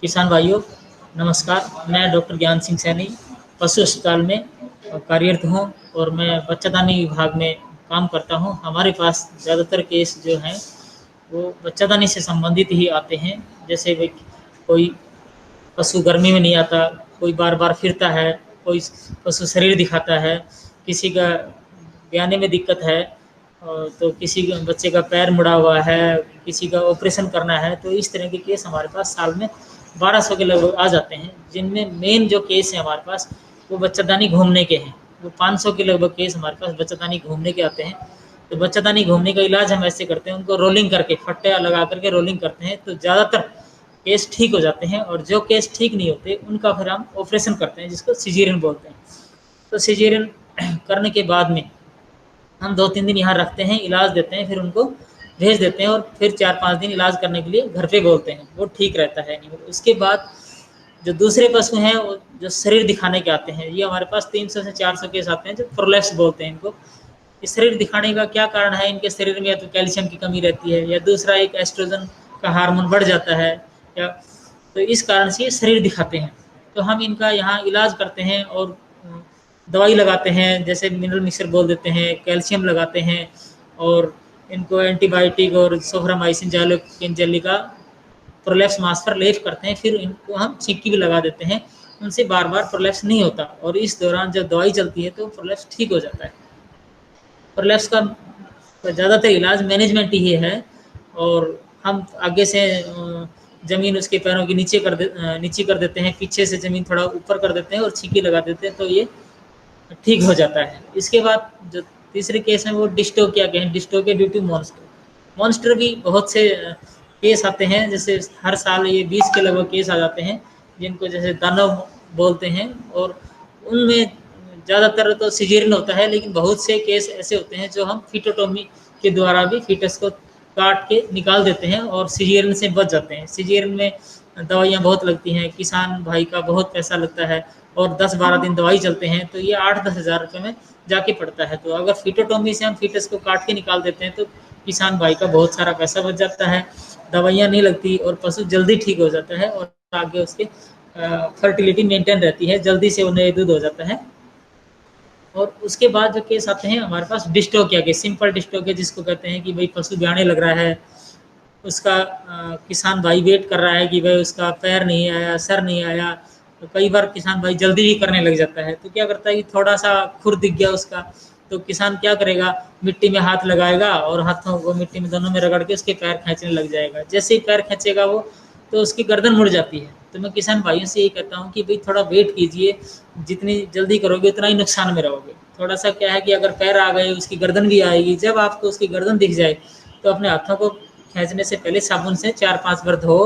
किसान भाइयों, नमस्कार। मैं डॉक्टर ज्ञान सिंह सैनी पशु अस्पताल में कार्यरत हूँ और मैं बच्चादानी विभाग में काम करता हूँ। हमारे पास ज़्यादातर केस जो हैं वो बच्चादानी से संबंधित ही आते हैं। जैसे वे कोई पशु गर्मी में नहीं आता, कोई बार बार फिरता है, कोई पशु शरीर दिखाता है, किसी का ब्याने में दिक्कत है, तो किसी का बच्चे का पैर मुड़ा हुआ है, किसी का ऑपरेशन करना है। तो इस तरह के केस हमारे पास साल में 1200 के लगभग आ जाते हैं, जिनमें मेन जो केस है हमारे पास वो बच्चादानी घूमने के हैं। वो 500 के लगभग केस हमारे पास बच्चादानी घूमने के आते हैं। तो बच्चादानी घूमने का इलाज हम ऐसे करते हैं, उनको रोलिंग करके फट्टे लगा करके रोलिंग करते हैं, तो ज़्यादातर केस ठीक हो जाते हैं। और जो केस ठीक नहीं होते उनका फिर हम ऑपरेशन करते हैं, जिसको सिजेरियन बोलते हैं। तो सिजेरियन करने के बाद में हम 2-3 दिन यहाँ रखते हैं, इलाज देते हैं, फिर उनको भेज देते हैं और फिर 4-5 दिन इलाज करने के लिए घर पे बोलते हैं। वो ठीक रहता है नहीं। उसके बाद जो दूसरे पशु हैं वो जो शरीर दिखाने के आते हैं, ये हमारे पास 300 से 400 केस आते हैं, जो प्रोलैप्स बोलते हैं इनको। इस शरीर दिखाने का क्या कारण है? इनके शरीर में या तो कैल्शियम की कमी रहती है, या दूसरा एक एस्ट्रोजन का हार्मोन बढ़ जाता है, या तो इस कारण से ये शरीर दिखाते हैं। तो हम इनका यहाँ इलाज करते हैं और दवाई लगाते हैं, जैसे मिनरल मिक्सर बोल देते हैं, कैल्शियम लगाते हैं, और इनको एंटीबायोटिक और सोफ्रामाइसिन जाइलोकेन जेली का प्रोलैप्स मास पर लेप करते हैं। फिर इनको हम छिक्की भी लगा देते हैं, उनसे बार बार प्रोलैप्स नहीं होता। और इस दौरान जब दवाई चलती है तो प्रोलैप्स ठीक हो जाता है। प्रोलैप्स का ज़्यादातर इलाज मैनेजमेंट ही है। और हम आगे से ज़मीन उसके पैरों के नीचे कर देते हैं, पीछे से ज़मीन थोड़ा ऊपर कर देते हैं और छिक्की लगा देते हैं, तो ये ठीक हो जाता है। इसके बाद जो तीसरे केस है वो डिस्टोकिया के हैं, dystocia due to monster. Monster भी बहुत से केस आते हैं, जैसे हर साल ये 20 के लगभग केस आ जाते हैं, जिनको जैसे दानव बोलते हैं। और उनमें ज़्यादातर तो सिजेरियन होता है, लेकिन बहुत से केस ऐसे होते हैं जो हम फिटोटोमी के द्वारा भी फीटस को काट के निकाल देते हैं और सिजेरियन से बच जाते हैं। सिजेरियन में दवाइयाँ बहुत लगती हैं, किसान भाई का बहुत पैसा लगता है, और 10-12 दिन दवाई चलते हैं, तो ये 8-10 हज़ार रुपये में जाके पड़ता है। तो अगर फिटोटोमी से हम फीटस को काट के निकाल देते हैं तो किसान भाई का बहुत सारा पैसा बच जाता है, दवाइयाँ नहीं लगती और पशु जल्दी ठीक हो जाता है, और आगे उसके फर्टिलिटी मेंटेन रहती है, जल्दी से उन्हें दूध हो जाता है। और उसके बाद जो केस आते हैं हमारे पास डिस्टोकिया के, सिंपल डिस्टोकिया जिसको कहते हैं कि भाई पशु ब्याने लग रहा है, उसका किसान भाई वेट कर रहा है कि भाई उसका पैर नहीं आया, सर नहीं आया। तो कई बार किसान भाई जल्दी ही करने लग जाता है, तो क्या करता है कि थोड़ा सा खुर दिख गया उसका, तो किसान क्या करेगा, मिट्टी में हाथ लगाएगा और हाथों को मिट्टी में दोनों में रगड़ के उसके पैर खींचने लग जाएगा। जैसे ही पैर खींचेगा वो, तो उसकी गर्दन मुड़ जाती है। तो मैं किसान भाइयों से यही कहता हूँ कि भाई थोड़ा वेट कीजिए, जितनी जल्दी करोगे उतना ही नुकसान में रहोगे। थोड़ा सा क्या है कि अगर पैर आ गए उसकी गर्दन भी आएगी। जब आपको उसकी गर्दन दिख जाए तो अपने हाथों को खींचने से पहले साबुन से 4-5 बार धो,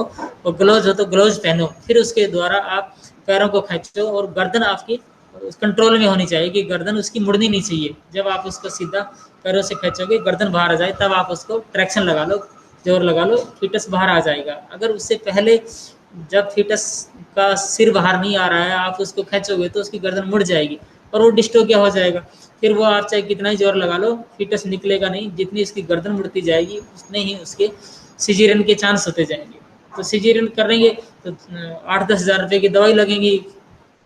और ग्लोव्स हो तो ग्लोव्स पहनो, फिर उसके द्वारा आप पैरों को खींचो। और गर्दन आपकी कंट्रोल में होनी चाहिए कि गर्दन उसकी मुड़नी नहीं चाहिए। जब आप उसको सीधा पैरों से खींचोगे, गर्दन बाहर आ जाए, तब आप उसको ट्रैक्शन लगा लो, जोर लगा लो, फीटस बाहर आ जाएगा। अगर उससे पहले जब फीटस का सिर बाहर नहीं आ रहा है आप उसको खींचोगे तो उसकी गर्दन मुड़ जाएगी और वो डिस्टोकिया हो जाएगा। फिर वो आप चाहे कितना ही जोर लगा लो, फीटस निकलेगा नहीं। जितनी इसकी गर्दन मुड़ती जाएगी उतने ही उसके सिजेरियन के चांस होते जाएंगे। तो सिजेरियन करेंगे तो 8-10 हज़ार रुपये की दवाई लगेंगी,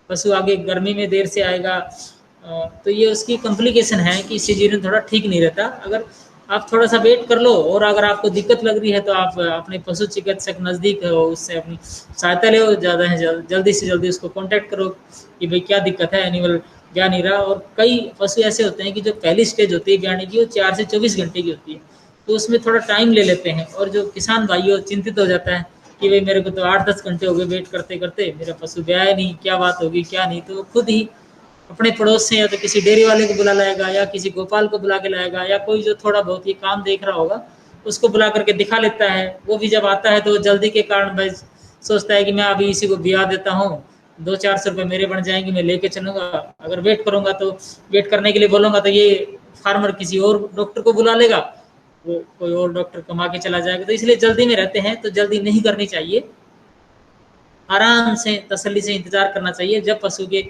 पशु आगे गर्मी में देर से आएगा। तो ये उसकी कॉम्प्लिकेशन है कि सिजेरियन थोड़ा ठीक नहीं रहता। अगर आप थोड़ा सा वेट कर लो, और अगर आपको दिक्कत लग रही है तो आप अपने पशु चिकित्सक नज़दीक हो, उससे अपनी सहायता ले, ज़्यादा है जल्दी से जल्दी उसको कांटेक्ट करो कि भाई क्या दिक्कत है, एनिमल जा नहीं रहा। और कई पशु ऐसे होते हैं कि जो पहली स्टेज होती है ब्याने की वो 4 से 24 घंटे की होती है, तो उसमें थोड़ा टाइम ले लेते हैं। और जो किसान भाई चिंतित हो जाता है कि भाई मेरे को तो 8-10 घंटे हो गए वेट करते करते, मेरा पशु ब्याया नहीं, क्या बात होगी क्या नहीं। तो वो खुद ही अपने पड़ोस से या तो किसी डेयरी वाले को बुला लाएगा, या किसी गोपाल को बुला के लाएगा, या कोई जो थोड़ा बहुत ये काम देख रहा होगा उसको बुला करके दिखा लेता है। वो भी जब आता है तो जल्दी के कारण भाई सोचता है कि मैं अभी इसी को ब्याह देता हूँ, 200-400 रुपये मेरे बन जाएंगे, मैं लेके चलूँगा। अगर वेट करूँगा तो वेट करने के लिए बोलूँगा तो ये फार्मर किसी और डॉक्टर को बुला लेगा, वो कोई और डॉक्टर कमा के चला जाएगा। तो इसलिए जल्दी में रहते हैं, तो जल्दी नहीं करनी चाहिए, आराम से तसल्ली से इंतजार करना चाहिए। जब पशु के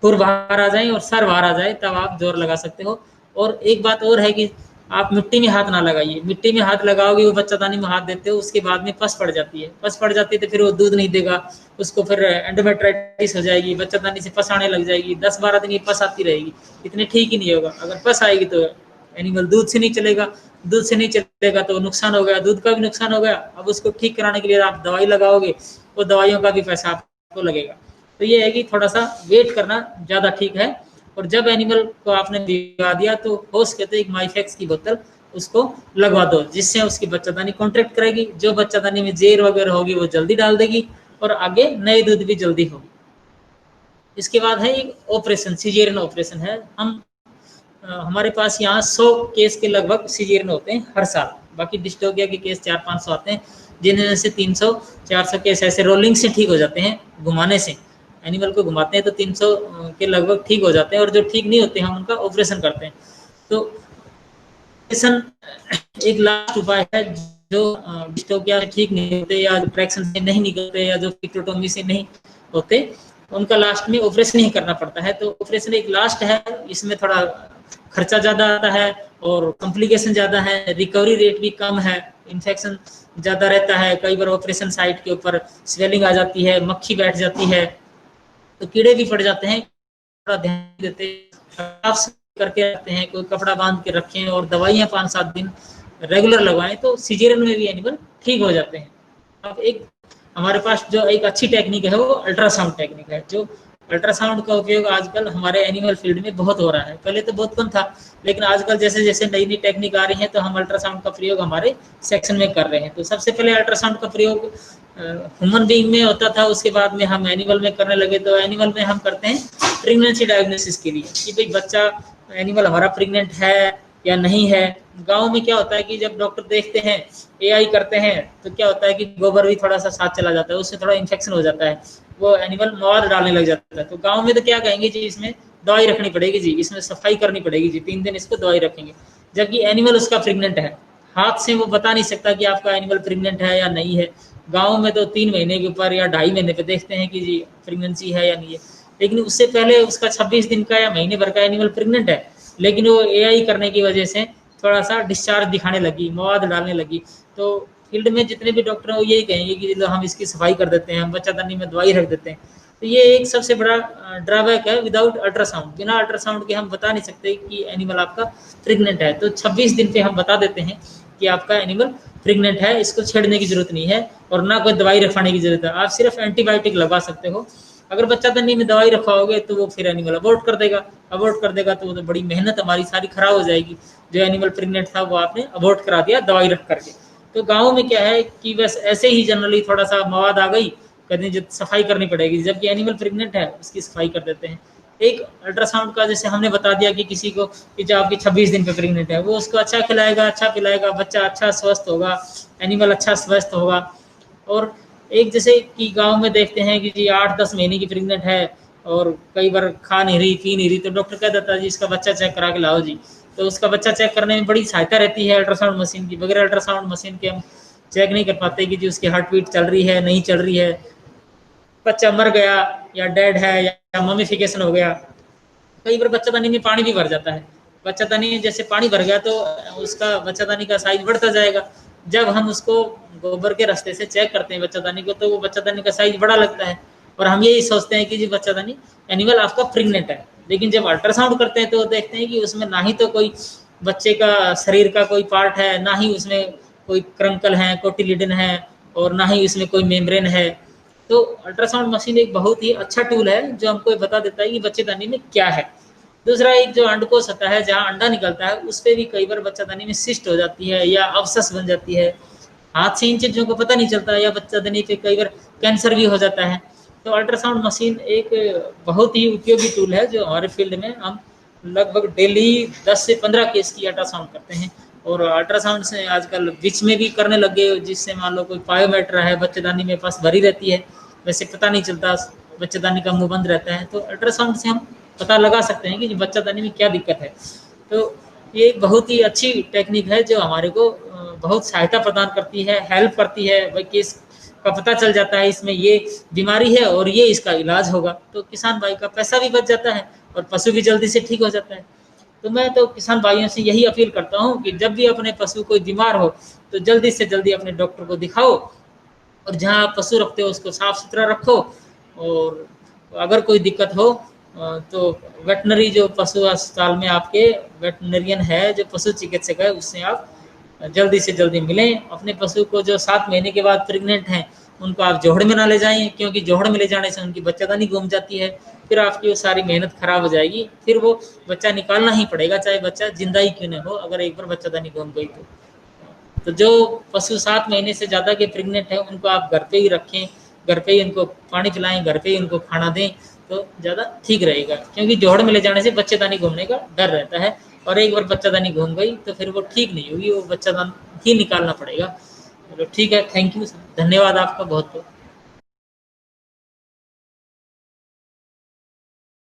खुर बाहर आ जाए और सर बाहर आ जाए तब आप जोर लगा सकते हो। और एक बात और है कि आप मिट्टी में हाथ ना लगाइए। मिट्टी में हाथ लगाओगे, वो बच्चादानी में हाथ देते हो, उसके बाद में पस पड़ जाती है। पस पड़ जाती है तो फिर वो दूध नहीं देगा, उसको फिर एंडोमेट्राइटिस हो जाएगी, बच्चादानी से पस आने लग जाएगी, 10-12 दिन ये पस आती रहेगी, इतने ठीक ही नहीं होगा। अगर पस आएगी तो एनिमल दूध से नहीं चलेगा, दूध से नहीं चलेगा तो नुकसान हो गया, दूध का भी नुकसान हो गया। अब उसको ठीक कराने के लिए आप दवाई लगाओगे, वो दवाइयों का भी पैसा आपको लगेगा। तो ये है कि थोड़ा सा वेट करना ज़्यादा ठीक है। और जब एनिमल को आपने भिगा दिया तो हो सके तो एक माइफेक्स की बोतल उसको लगवा दो, जिससे उसकी बच्चादानी कॉन्ट्रैक्ट करेगी, जो बच्चादानी में जेर वगैरह होगी वो जल्दी डाल देगी और आगे नए दूध भी जल्दी होगी। इसके बाद है एक ऑपरेशन, सीजेरियन ऑपरेशन है। हमारे पास यहाँ 100 केस के लगभग सीजेरियन होते हैं हर साल। बाकी डिस्टोपिया के केस 400-500 आते हैं, जिनमें से 300-400 केस ऐसे रोलिंग से ठीक हो जाते हैं, घुमाने से। एनिमल को घुमाते हैं तो 300 के लगभग ठीक हो जाते हैं, और जो ठीक नहीं होते हैं हम उनका ऑपरेशन करते हैं। तो ऑपरेशन एक लास्ट उपाय है, जो डिस्टोपिया से ठीक नहीं होते या ट्रैक्शन से नहीं निकलते या जो फिक्रोटोमी से नहीं होते, उनका लास्ट में ऑपरेशन ही करना पड़ता है। तो ऑपरेशन एक लास्ट है, इसमें थोड़ा खर्चा ज़्यादा आता है और कॉम्प्लिकेशन ज़्यादा है, रिकवरी रेट भी कम है, इन्फेक्शन ज़्यादा रहता है। कई बार ऑपरेशन साइट के ऊपर स्वेलिंग आ जाती है, मक्खी बैठ जाती है, तो कीड़े भी पड़ जाते हैं। थोड़ा ध्यान देते साफ करके रखते हैं, कोई कपड़ा बांध के रखें और दवाइयाँ 5-7 दिन रेगुलर लगवाएं, तो सीजेरियन में भी एनिमल ठीक हो जाते हैं। अब एक हमारे पास जो एक अच्छी टेक्निक है वो अल्ट्रासाउंड टेक्निक है। जो अल्ट्रासाउंड का उपयोग आजकल हमारे एनिमल फील्ड में बहुत हो रहा है, पहले तो बहुत कम था, लेकिन आजकल जैसे जैसे नई नई टेक्निक आ रही है तो हम अल्ट्रासाउंड का प्रयोग हमारे सेक्शन में कर रहे हैं। तो सबसे पहले अल्ट्रासाउंड का प्रयोग ह्यूमन बीइंग में होता था, उसके बाद में हम एनिमल में करने लगे। तो एनिमल में हम करते हैं प्रेगनेंसी डायग्नोसिस के लिए कि भाई बच्चा एनिमल हमारा प्रेग्नेंट है या नहीं है। गांव में क्या होता है कि जब डॉक्टर देखते हैं, एआई करते हैं, तो क्या होता है कि गोबर भी थोड़ा सा साथ चला जाता है, उससे थोड़ा इन्फेक्शन हो जाता है, वो एनिमल मवाद डालने लग जाता है। तो गांव में तो क्या कहेंगे जी, इसमें दवाई रखनी पड़ेगी जी, इसमें सफाई करनी पड़ेगी जी, 3 दिन इसको दवाई रखेंगे। जबकि एनिमल उसका प्रेग्नेंट है, हाथ से वो बता नहीं सकता कि आपका एनिमल प्रेग्नेंट है या नहीं है। गाँव में तो 3 महीने के ऊपर या 2.5 महीने पे देखते हैं कि जी प्रेगनेंसी है या नहीं है, लेकिन उससे पहले उसका 26 दिन का या महीने भर का एनिमल प्रेग्नेंट है, लेकिन वो एआई करने की वजह से थोड़ा सा डिस्चार्ज दिखाने लगी, मवाद डालने लगी। तो फील्ड में जितने भी डॉक्टर हैं वो यही कहेंगे कि हम इसकी सफाई कर देते हैं, हम बच्चादानी में दवाई रख देते हैं। तो ये एक सबसे बड़ा ड्रॉबैक है। विदाउट अल्ट्रासाउंड, बिना अल्ट्रासाउंड के हम बता नहीं सकते कि एनिमल आपका प्रेग्नेंट है। तो 26 दिन पे हम बता देते हैं कि आपका एनिमल प्रेग्नेंट है, इसको छेड़ने की जरूरत नहीं है और ना कोई दवाई रखवाने की जरूरत है। आप सिर्फ एंटीबायोटिक लगा सकते हो। अगर बच्चादानी में दवाई रखवाओगे तो वो फिर एनिमल अबॉर्ट कर देगा, अबॉर्ट कर देगा तो वो तो बड़ी मेहनत हमारी सारी खराब हो जाएगी। जो एनिमल प्रेग्नेंट था वो आपने अबॉर्ट करा दिया दवाई रख करके। तो गाँव में क्या है कि बस ऐसे ही जनरली थोड़ा सा मवाद आ गई, कहते हैं सफाई करनी पड़ेगी, जबकि एनिमल प्रेग्नेंट है उसकी सफाई कर देते हैं। एक अल्ट्रासाउंड का जैसे हमने बता दिया कि किसी को कि जो आपकी 26 दिन पे प्रेग्नेंट है, वो उसको अच्छा खिलाएगा, अच्छा पिलाएगा, बच्चा अच्छा स्वस्थ होगा, एनिमल अच्छा स्वस्थ होगा। और एक जैसे कि गांव में देखते हैं कि जी 8-10 महीने की प्रेग्नेंट है और कई बार खा नहीं रही, पी नहीं रही, तो डॉक्टर कह देता है जी इसका बच्चा चेक करा के लाओ जी। तो उसका बच्चा चेक करने में बड़ी सहायता रहती है अल्ट्रासाउंड मशीन की। बगैर अल्ट्रासाउंड मशीन के हम चेक नहीं कर पाते कि जी उसकी हार्ट बीट चल रही है नहीं चल रही है, बच्चा मर गया या डेड है या ममिफिकेशन हो गया। कई बार बच्चादानी में पानी भी भर जाता है, बच्चादानी में जैसे पानी भर गया तो उसका बच्चादानी का साइज बढ़ता जाएगा। जब हम उसको गोबर के रास्ते से चेक करते हैं बच्चादानी को, तो वो बच्चादानी का साइज बड़ा लगता है और हम यही सोचते हैं कि जी बच्चादानी एनिमल आपका प्रेग्नेंट है। लेकिन जब अल्ट्रासाउंड करते हैं तो देखते हैं कि उसमें ना ही तो कोई बच्चे का शरीर का कोई पार्ट है, ना ही उसमें कोई क्रंकल है, कोटिलिडन है, और ना ही उसमें कोई मेम्ब्रेन है। तो अल्ट्रासाउंड मशीन एक बहुत ही अच्छा टूल है जो हमको ये बता देता है कि बच्चेदानी में क्या है। दूसरा, एक जो अंडकोश होता है जहाँ अंडा निकलता है, उस पर भी कई बार बच्चादानी में सिस्ट हो जाती है या अवसस बन जाती है। हाथ से इन चीज़ों को पता नहीं चलता, या बच्चादानी पे कई बार कैंसर भी हो जाता है। तो अल्ट्रासाउंड मशीन एक बहुत ही उपयोगी टूल है जो हमारे फील्ड में हम लगभग डेली 10 से 15 केस की अल्ट्रासाउंड करते हैं। और अल्ट्रासाउंड से आजकल बीच में भी करने लगे, जिससे मान लो कोई पायोमेट्रा है बच्चेदानी में पास भरी रहती है, वैसे पता नहीं चलता, बच्चेदानी का मुंह बंद रहता है, तो अल्ट्रासाउंड से हम पता लगा सकते हैं कि बच्चादानी में क्या दिक्कत है। तो ये एक बहुत ही अच्छी टेक्निक है जो हमारे को बहुत सहायता प्रदान करती है, हेल्प करती है। भाई केस का पता चल जाता है इसमें ये बीमारी है और ये इसका इलाज होगा, तो किसान भाई का पैसा भी बच जाता है और पशु भी जल्दी से ठीक हो जाता है। तो मैं तो किसान भाइयों से यही अपील करता हूँ कि जब भी अपने पशु कोई बीमार हो तो जल्दी से जल्दी अपने डॉक्टर को दिखाओ और जहाँ आप पशु रखते हो उसको साफ सुथरा रखो। और अगर कोई दिक्कत हो तो वेटनरी जो पशु अस्पताल में आपके वेटनरियन है, जो पशु चिकित्सक है, उससे आप जल्दी से जल्दी मिलें। अपने पशु को जो 7 महीने के बाद प्रेग्नेंट हैं उनको आप जोहड़ में ना ले जाएं, क्योंकि जोहड़ में ले जाने से उनकी बच्चादानी घूम जाती है, फिर आपकी वो सारी मेहनत खराब हो जाएगी, फिर वो बच्चा निकालना ही पड़ेगा, चाहे बच्चा जिंदा ही क्यों न हो, अगर एक बार बच्चादानी घूम गई तो जो पशु 7 महीने से ज़्यादा के प्रेग्नेंट हैं उनको आप घर पे ही रखें, घर पे ही उनको पानी पिलाएं, घर पे ही उनको खाना दें, तो ज़्यादा ठीक रहेगा। क्योंकि जोहड़ में ले जाने से बच्चेदानी घूमने का डर रहता है, और एक बार बच्चादानी घूम गई तो फिर वो ठीक नहीं होगी, वो बच्चादान ही निकालना पड़ेगा। चलो ठीक है, थैंक यू, धन्यवाद आपका बहुत बहुत।